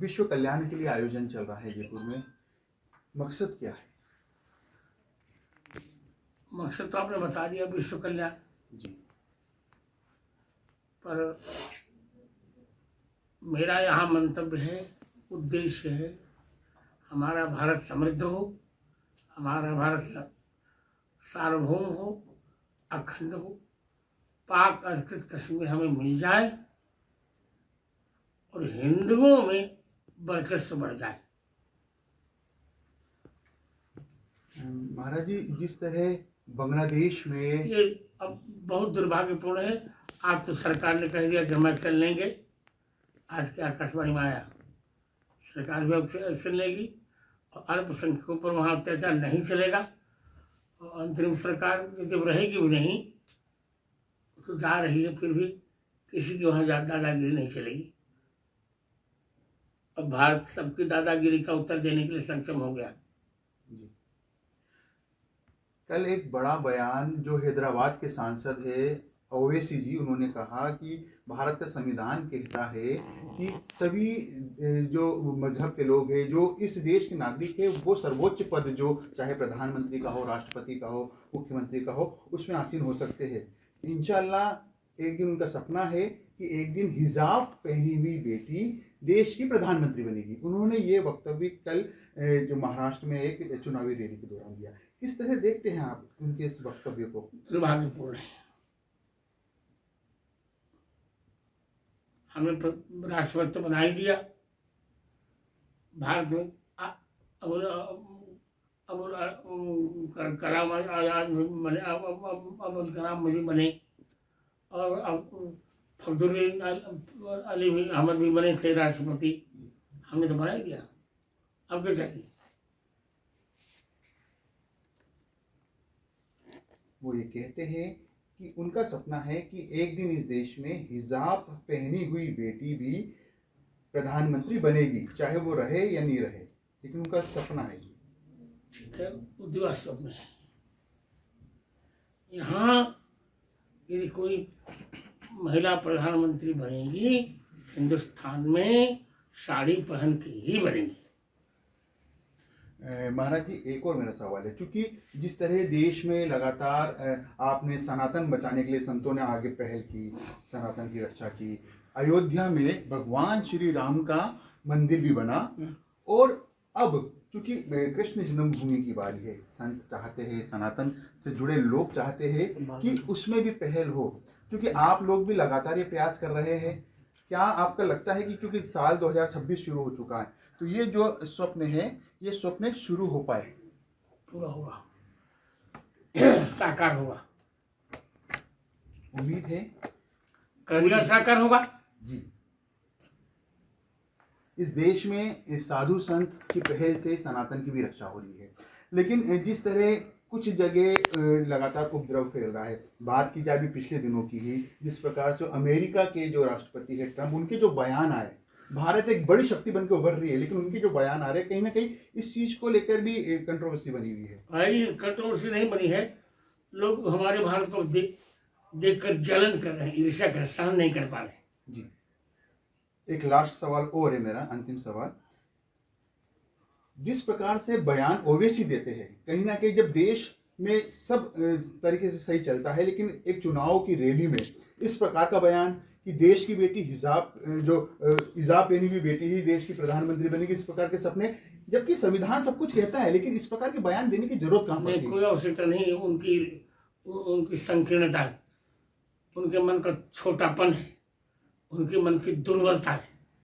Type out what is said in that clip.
विश्व कल्याण के लिए आयोजन चल रहा है जयपुर में, मकसद क्या है? मकसद तो आपने बता दिया, विश्व कल्याण जी। पर मेरा यहाँ मंतव्य है, उद्देश्य है, हमारा भारत समृद्ध हो, हमारा भारत सार्वभौम हो, अखंड हो, पाक अधिकृत कश्मीर हमें मिल जाए और हिंदुओं में वर्चस्व बढ़ जाए। महाराज जी, जिस तरह बांग्लादेश में ये अब बहुत दुर्भाग्यपूर्ण है। आज तो सरकार ने कह दिया कि हम एक्शन लेंगे। आज के आकाशवाणी में आया, सरकार भी एक्शन लेगी और अल्पसंख्यकों पर वहाँ अत्याचार नहीं चलेगा। और अंतरिम सरकार जब रहेगी भी नहीं तो जा रही है, फिर भी किसी की वहाँ दादागिरी नहीं चलेगी। अब भारत सबकी दादागिरी का उत्तर देने के लिए सक्षम हो गया। कल एक बड़ा बयान जो हैदराबाद के सांसद है ओवैसी जी, उन्होंने कहा कि भारत का संविधान कहता है कि सभी जो मजहब के लोग हैं, जो इस देश के नागरिक है, वो सर्वोच्च पद जो चाहे प्रधानमंत्री का हो, राष्ट्रपति का हो, मुख्यमंत्री का हो, उसमें आसीन हो सकते हैं। इंशाल्लाह एक दिन उनका सपना है कि एक दिन हिजाब पहनी हुई बेटी देश की प्रधानमंत्री बनेगी। उन्होंने ये वक्तव्य कल जो महाराष्ट्र में एक चुनावी रैली के दौरान दिया। किस तरह देखते हैं आप उनके इस वक्तव्य को? दुर्भाग्यपूर्ण है। हमें राष्ट्रपति तो बना ही दिया भारत में। अबुल कलाम आजाद भी बने, अबुल कलाम भी बने और अब फखरुद्दीन अली भी अहमद भी बने थे राष्ट्रपति। हमने तो बना ही दिया, अब क्या चाहिए? वो ये कहते हैं कि उनका सपना है कि एक दिन इस देश में हिजाब पहनी हुई बेटी भी प्रधानमंत्री बनेगी, चाहे वो रहे या नहीं रहे, लेकिन उनका सपना है। ठीक है, उद्देश्य स्वप्न है। यहाँ यदि कोई महिला प्रधानमंत्री बनेगी, हिंदुस्तान में साड़ी पहन के ही बनेगी। महाराज जी, एक और मेरा सवाल है, क्योंकि जिस तरह देश में लगातार आपने सनातन बचाने के लिए संतों ने आगे पहल की, सनातन की रक्षा की, अयोध्या में भगवान श्री राम का मंदिर भी बना और अब चूंकि कृष्ण जन्मभूमि की बारी है, संत चाहते हैं, सनातन से जुड़े लोग चाहते हैं कि उसमें भी पहल हो, क्योंकि आप लोग भी लगातार ये प्रयास कर रहे हैं। क्या आपका लगता है कि क्योंकि साल 2026 शुरू हो चुका है, तो ये जो स्वप्न है, ये स्वप्न शुरू हो पाए? पूरा होगा, साकार होगा, उम्मीद है कर दिया, साकार होगा जी। इस देश में इस साधु संत की पहल से सनातन की भी रक्षा हो रही है, लेकिन जिस तरह कुछ जगह लगातार उपद्रव फैल रहा है, बात की जाए भी पिछले दिनों की ही, जिस प्रकार से अमेरिका के जो राष्ट्रपति है ट्रम्प, उनके जो बयान आए, भारत एक बड़ी शक्ति बनकर उभर रही है, लेकिन उनके जो बयान आ रहे हैं कहीं ना कहीं इस चीज को लेकर भी कंट्रोवर्सी बनी हुई है। भाई, कंट्रोवर्सी नहीं बनी है, लोग हमारे भारत को देखकर जलन कर रहे हैं, ईर्ष्या कर, सहन नहीं कर पा रहे जी। एक लास्ट सवाल और है मेरा, अंतिम सवाल। जिस प्रकार से बयान ओवैसी देते हैं, कहीं ना कहीं जब देश में सब तरीके से सही चलता है, लेकिन एक चुनाव की रैली में इस प्रकार का बयान कि देश की बेटी हिजाब पहनी हुई बेटी ही देश की प्रधानमंत्री बनेगी, इस प्रकार के सपने, जबकि संविधान सब कुछ कहता है, लेकिन इस प्रकार के बयान देने की जरूरत कहाँ पड़ती है? कोई आवश्यकता नहीं है। उनकी संकीर्णता है, उनके मन का छोटापन है, उनके मन की दुर्बलता है।